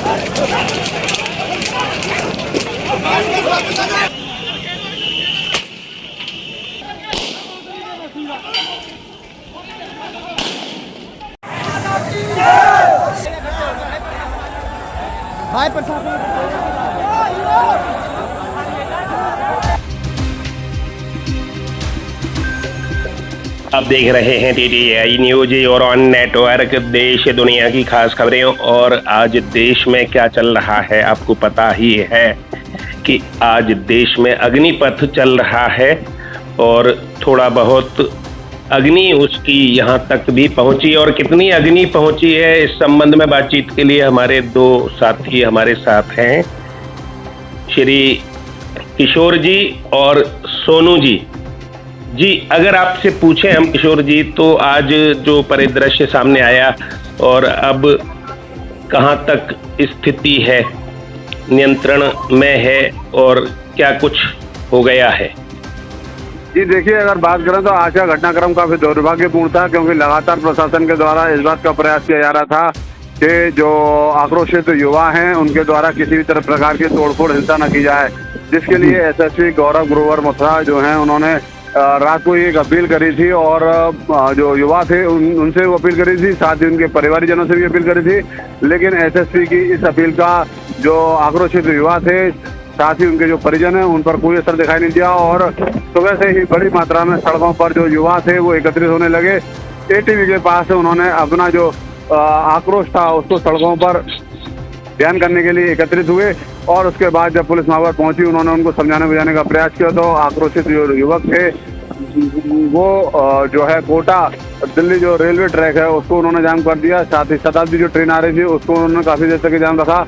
हाय प्रशासन। आप देख रहे हैं TTI न्यूज और ऑन नेटवर्क देश दुनिया की खास खबरें। और आज देश में क्या चल रहा है आपको पता ही है कि आज देश में अग्निपथ चल रहा है और थोड़ा बहुत अग्नि उसकी यहाँ तक भी पहुंची। और कितनी अग्नि पहुंची है इस संबंध में बातचीत के लिए हमारे दो साथी हमारे साथ हैं, श्री किशोर जी और सोनू जी। जी, अगर आपसे पूछें हम किशोर जी, तो आज जो परिदृश्य सामने आया और अब कहाँ तक स्थिति है, नियंत्रण में है और क्या कुछ हो गया है? जी देखिए, अगर बात करें तो आज का घटनाक्रम काफी दुर्भाग्यपूर्ण था, क्योंकि लगातार प्रशासन के द्वारा इस बात का प्रयास किया जा रहा था कि जो आक्रोशित युवा हैं उनके द्वारा किसी भी तरह प्रकार की तोड़फोड़ हिंसा न की जाए, जिसके लिए एसएसपी गौरव ग्रोवर मथुरा जो हैं उन्होंने रात को एक अपील करी थी और जो युवा थे उनसे वो अपील करी थी, साथ ही उनके परिवारजनों से भी अपील करी थी। लेकिन एसएसपी की इस अपील का जो आक्रोशित युवा थे, साथ ही उनके जो परिजन हैं, उन पर कोई असर दिखाई नहीं दिया और सुबह से ही बड़ी मात्रा में सड़कों पर जो युवा थे वो एकत्रित होने लगे। एटीवी के पास उन्होंने अपना जो आक्रोश था उसको सड़कों पर बयान करने के लिए एकत्रित हुए और उसके बाद जब पुलिस वहां पर पहुंची, उन्होंने उनको समझाने बुझाने का प्रयास किया। तो आक्रोशित जो युवक थे वो जो है कोटा दिल्ली जो रेलवे ट्रैक है उसको उन्होंने जाम कर दिया, साथ ही शताब्दी जो ट्रेन आ रही थी उसको उन्होंने काफी देर तक जाम रखा।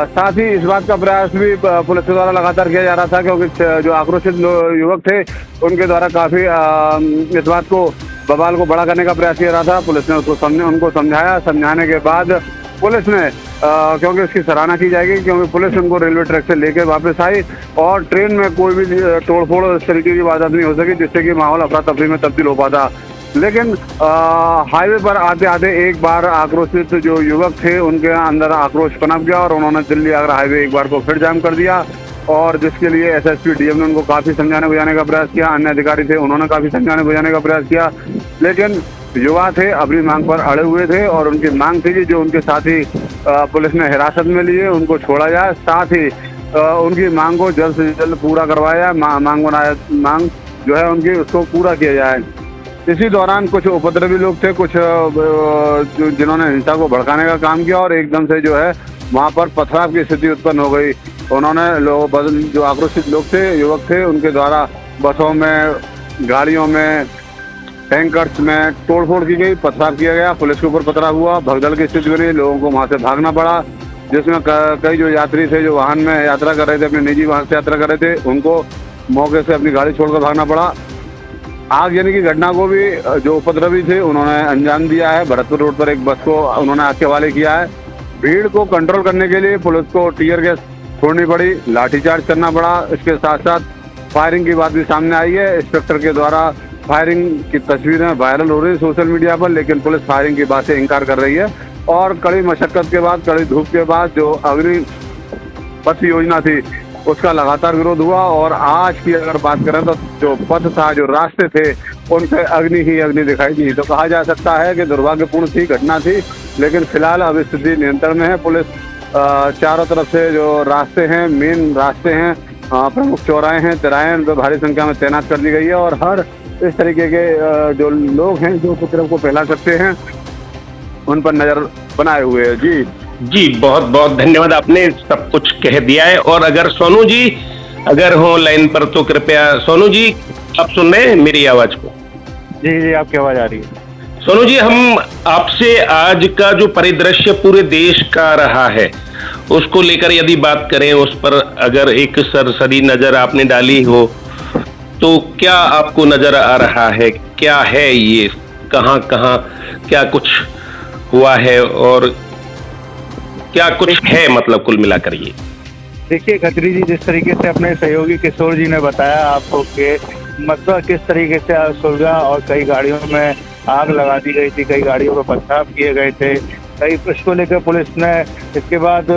साथ ही इस बात का प्रयास भी पुलिस के द्वारा लगातार किया जा रहा था, क्योंकि जो आक्रोशित युवक थे उनके द्वारा काफी इस बात को बवाल को बड़ा करने का प्रयास किया रहा था। पुलिस ने उनको समझाया, समझाने के बाद पुलिस ने क्योंकि उसकी सराहना की जाएगी, क्योंकि पुलिस उनको रेलवे ट्रैक से लेकर वापस आई और ट्रेन में कोई भी तोड़फोड़ इस तरीके की वारदात नहीं हो सकी जिससे कि माहौल अफरा तफरी में तब्दील हो पाता। लेकिन हाईवे पर आते आते एक बार आक्रोशित जो युवक थे उनके अंदर आक्रोश पनप गया और उन्होंने दिल्ली आगरा हाईवे एक बार को फिर जाम कर दिया, और जिसके लिए एसएसपी डीएम ने उनको काफी समझाने बुझाने का प्रयास किया। अन्य अधिकारी थे, उन्होंने काफी समझाने बुझाने का प्रयास किया, लेकिन युवा थे अपनी मांग पर अड़े हुए थे और उनकी मांग थी कि जो उनके साथी पुलिस ने हिरासत में लिए उनको छोड़ा जाए, साथ ही उनकी मांग को जल्द से जल्द पूरा करवाया जाए, मांग जो है उनकी उसको पूरा किया जाए। इसी दौरान कुछ उपद्रवी लोग थे, कुछ जिन्होंने हिंसा को भड़काने का काम किया और एकदम से जो है वहाँ पर पथराव की स्थिति उत्पन्न हो गई। उन्होंने जो आक्रोशित लोग थे, युवक थे, उनके द्वारा बसों में, गाड़ियों में, टैंकर्स में तोड़फोड़ की गई, पथराव किया गया, पुलिस के ऊपर पथराव हुआ, भगदड़ की स्थिति बनी, लोगों को वहाँ से भागना पड़ा, जिसमें कई जो यात्री थे जो वाहन में यात्रा कर रहे थे, अपने निजी वाहन से यात्रा कर रहे थे, उनको मौके से अपनी गाड़ी छोड़कर भागना पड़ा। आग यानी की घटना को भी जो उपद्रवी थे उन्होंने अंजाम दिया है। भरतपुर रोड पर एक बस को उन्होंने आग के हवाले किया है। भीड़ को कंट्रोल करने के लिए पुलिस को टीयर गैस छोड़नी पड़ी, लाठीचार्ज करना पड़ा। इसके साथ साथ फायरिंग की बात भी सामने आई है। इंस्पेक्टर के द्वारा फायरिंग की तस्वीरें वायरल हो रही है सोशल मीडिया पर, लेकिन पुलिस फायरिंग की बात से इनकार कर रही है और कड़ी मशक्कत के बाद, कड़ी धूप के बाद जो अग्निपथ योजना थी उसका लगातार विरोध हुआ। और आज की अगर बात करें तो जो पथ था, जो रास्ते थे, उन पे अग्नि ही अग्नि दिखाई दी। तो कहा जा सकता है कि दुर्भाग्यपूर्ण थी घटना थी, लेकिन फिलहाल अब स्थिति नियंत्रण में है। पुलिस चारों तरफ से जो रास्ते हैं, मेन रास्ते हैं, प्रमुख चौराहे हैं, तिराहे हैं, भारी संख्या में तैनात कर दी गई है और हर इस तरीके के जो लोग हैं जो उपद्रव को फैला सकते हैं उन पर नजर बनाए हुए है। जी, बहुत बहुत धन्यवाद, आपने सब कुछ कह दिया है। और अगर सोनू जी अगर हो लाइन पर तो कृपया। सोनू जी, आप सुन रहे हैं मेरी आवाज को? जी, आपकी आवाज आ रही है। सोनू जी, हम आपसे आज का जो परिदृश्य पूरे देश का रहा है उसको लेकर यदि बात करें, उस पर अगर एक सरसरी नजर आपने डाली हो तो क्या आपको नजर आ रहा है? क्या है ये, कहाँ कहाँ क्या कुछ हुआ है और क्या कुछ है, मतलब कुल मिलाकर ये? देखिए खत्री जी, जिस तरीके से अपने सहयोगी किशोर जी ने बताया आपको कि मतलब किस तरीके से सुलझा और कई गाड़ियों में आग लगा दी गई थी, कई गाड़ियों पर पथराव किए गए थे, कई इसको लेकर पुलिस ने इसके बाद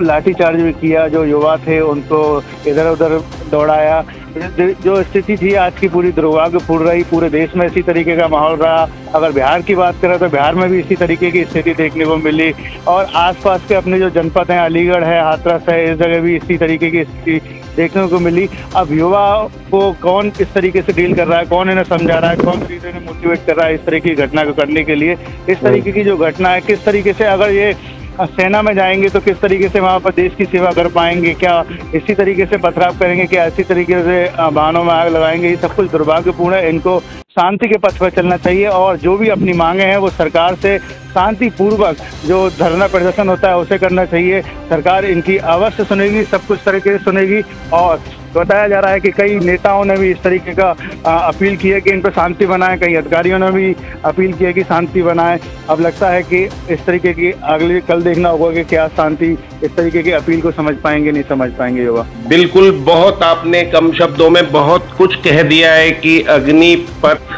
लाठीचार्ज भी किया, जो युवा थे उनको इधर उधर दौड़ाया। जो स्थिति थी आज की पूरी दुर्भाग्यपूर्ण रही, पूरे देश में इसी तरीके का माहौल रहा। अगर बिहार की बात करें तो बिहार में भी इसी तरीके की स्थिति देखने को मिली, और आसपास के अपने जो जनपद हैं, अलीगढ़ है, हाथरस है, इस जगह भी इसी तरीके की स्थिति देखने को मिली। अब युवा को कौन किस तरीके से डील कर रहा है, कौन इन्हें समझा रहा है, कौन इन्हें मोटिवेट कर रहा है इस तरह की घटना को करने के लिए। इस तरीके की जो घटना है, किस तरीके से अगर ये सेना में जाएंगे तो किस तरीके से वहाँ पर देश की सेवा कर पाएंगे, क्या इसी तरीके से पथराव करेंगे, क्या इसी तरीके से वाहनों में आग लगाएंगे, ये सब कुछ दुर्भाग्यपूर्ण है। इनको शांति के पथ पर चलना चाहिए, और जो भी अपनी मांगे हैं वो सरकार से शांतिपूर्वक जो धरना प्रदर्शन होता है उसे करना चाहिए। सरकार इनकी अवश्य सुनेगी, सब कुछ तरीके से सुनेगी। और बताया जा रहा है कि कई नेताओं ने भी इस तरीके का अपील की है कि इन पर शांति बनाएं, कई अधिकारियों ने भी अपील की है कि शांति बनाएं। अब लगता है कि इस तरीके की अगली कल देखना होगा कि क्या शांति इस तरीके की अपील को समझ पाएंगे, नहीं समझ पाएंगे युवा। बिल्कुल, बहुत आपने कम शब्दों में बहुत कुछ कह दिया है कि अग्निपथ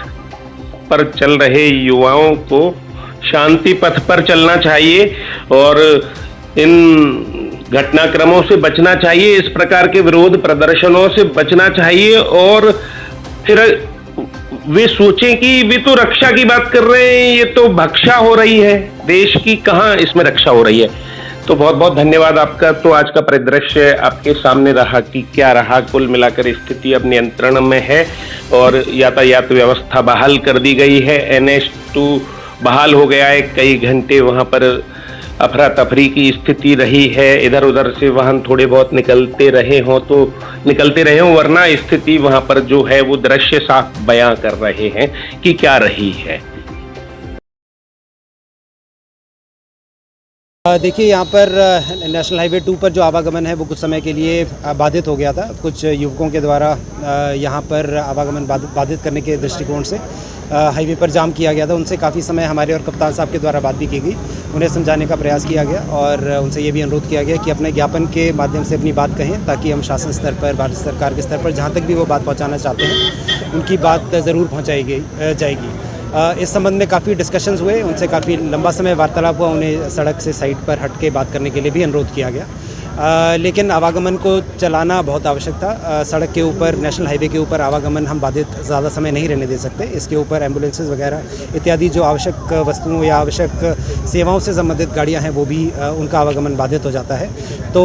पर चल रहे युवाओं को शांति पथ पर चलना चाहिए और इन घटनाक्रमों से बचना चाहिए, इस प्रकार के विरोध प्रदर्शनों से बचना चाहिए। और फिर वे सोचें कि वे तो रक्षा की बात कर रहे हैं, ये तो भक्षा हो रही है देश की, कहाँ इसमें रक्षा हो रही है। तो बहुत बहुत धन्यवाद आपका। तो आज का परिदृश्य आपके सामने रहा कि क्या रहा। कुल मिलाकर स्थिति अब नियंत्रण में है और यातायात व्यवस्था बहाल कर दी गई है। NH2 बहाल हो गया है। कई घंटे वहां पर अफरा तफरी की स्थिति रही है, इधर उधर से वाहन थोड़े बहुत निकलते रहे हों तो निकलते रहे हों, वरना स्थिति वहां पर जो है वो दृश्य साफ बयां कर रहे हैं कि क्या रही है। देखिए, यहाँ पर नेशनल हाईवे 2 पर जो आवागमन है वो कुछ समय के लिए बाधित हो गया था। कुछ युवकों के द्वारा यहाँ पर आवागमन बाधित करने के दृष्टिकोण से हाईवे पर जाम किया गया था। उनसे काफ़ी समय हमारे और कप्तान साहब के द्वारा बात भी की गई, उन्हें समझाने का प्रयास किया गया और उनसे ये भी अनुरोध किया गया कि अपने ज्ञापन के माध्यम से अपनी बात कहें, ताकि हम शासन स्तर पर, भारत सरकार के स्तर पर जहाँ तक भी वो बात पहुँचाना चाहते हैं उनकी बात ज़रूर पहुँचाई जाएगी। इस संबंध में काफ़ी डिस्कशंस हुए, उनसे काफ़ी लंबा समय वार्तालाप हुआ, उन्हें सड़क से साइड पर हट के बात करने के लिए भी अनुरोध किया गया। लेकिन आवागमन को चलाना बहुत आवश्यक था। सड़क के ऊपर, नेशनल हाईवे के ऊपर आवागमन हम बाधित ज़्यादा समय नहीं रहने दे सकते। इसके ऊपर एम्बुलेंसेस वगैरह इत्यादि जो आवश्यक वस्तुओं या आवश्यक सेवाओं से संबंधित गाड़ियां हैं वो भी उनका आवागमन बाधित हो जाता है। तो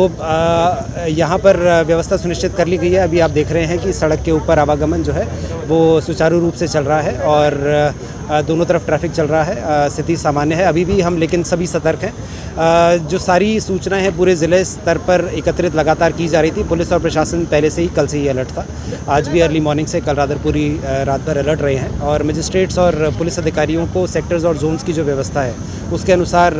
यहाँ पर व्यवस्था सुनिश्चित कर ली गई है। अभी आप देख रहे हैं कि सड़क के ऊपर आवागमन जो है वो सुचारू रूप से चल रहा है और दोनों तरफ ट्रैफिक चल रहा है। स्थिति सामान्य है अभी भी हम, लेकिन सभी सतर्क हैं। जो सारी सूचनाएं हैं पूरे ज़िले स्तर पर एकत्रित लगातार की जा रही थी। पुलिस और प्रशासन पहले से ही, कल से ही अलर्ट था। आज भी अर्ली मॉर्निंग से कल पूरी रात भर अलर्ट रहे हैं और मजिस्ट्रेट्स और पुलिस अधिकारियों को सेक्टर्स और जोन्स की जो व्यवस्था है उसके अनुसार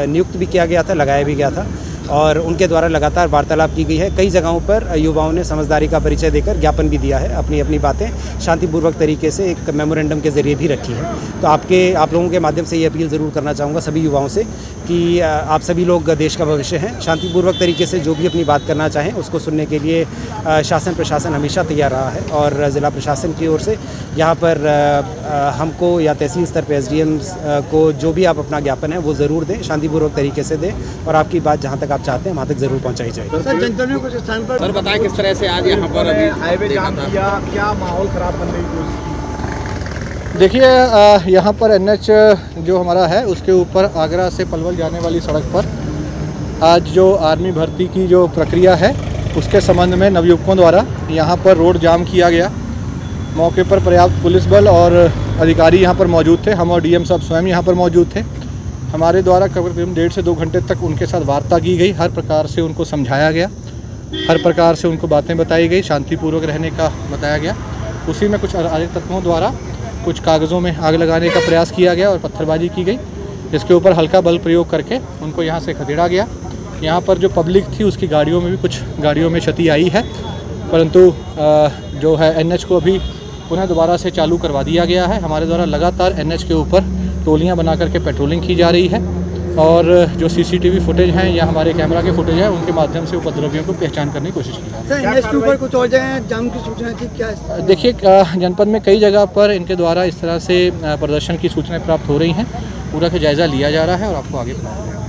नियुक्त भी किया गया था, लगाया भी गया था और उनके द्वारा लगातार वार्तालाप की गई है। कई जगहों पर युवाओं ने समझदारी का परिचय देकर ज्ञापन भी दिया है, अपनी अपनी बातें शांतिपूर्वक तरीके से एक मेमोरेंडम के ज़रिए भी रखी है। तो आप लोगों के माध्यम से ये अपील ज़रूर करना चाहूँगा सभी युवाओं से कि आप सभी लोग देश का भविष्य हैं। शांतिपूर्वक तरीके से जो भी अपनी बात करना चाहें उसको सुनने के लिए शासन प्रशासन हमेशा तैयार रहा है और ज़िला प्रशासन की ओर से यहाँ पर हमको या तहसील स्तर पर SDMs को जो भी आप अपना ज्ञापन है वो ज़रूर दें, शांतिपूर्वक तरीके से दें और आपकी बात जहाँ तक आप चाहते हैं वहाँ तक ज़रूर पहुँचाई जाए। सर, जनतर्मियों कुछ स्थान पर सर बताएं किस तरह से आज यहाँ पर अभी हाईवे जाम किया, क्या माहौल खराब करने की कोशिश? देखिए, यहाँ पर NH जो हमारा है उसके ऊपर आगरा से पलवल जाने वाली सड़क पर आज जो आर्मी भर्ती की जो प्रक्रिया है उसके संबंध में नवयुवकों द्वारा यहाँ पर रोड जाम किया गया। मौके पर पर्याप्त पुलिस बल और अधिकारी यहाँ पर मौजूद थे। हम और DM साहब स्वयं यहाँ पर मौजूद थे। हमारे द्वारा करीब 1.5 से 2 घंटे तक उनके साथ वार्ता की गई, हर प्रकार से उनको समझाया गया, हर प्रकार से उनको बातें बताई गई, शांतिपूर्वक रहने का बताया गया। उसी में कुछ अराजक तत्वों द्वारा कुछ कागज़ों में आग लगाने का प्रयास किया गया और पत्थरबाजी की गई, जिसके ऊपर हल्का बल प्रयोग करके उनको यहाँ से खदेड़ा गया। यहाँ पर जो पब्लिक थी उसकी गाड़ियों में भी कुछ गाड़ियों में क्षति आई है, परंतु जो है NH को अभी पुनः दोबारा से चालू करवा दिया गया है। हमारे द्वारा लगातार NH के ऊपर टोलियां बना करके पेट्रोलिंग की जा रही है और जो CCTV फुटेज हैं या हमारे कैमरा के फुटेज हैं उनके माध्यम से उपद्रवियों को पहचान करने की कोशिश की जा रही है। NH2 पर कुछ और जगह जाम की सूचना थी क्या? देखिए, जनपद में कई जगह पर इनके द्वारा इस तरह से प्रदर्शन की सूचनाएं प्राप्त हो रही हैं। पूरा का जायज़ा लिया जा रहा है और आपको आगे बताया जाएगा।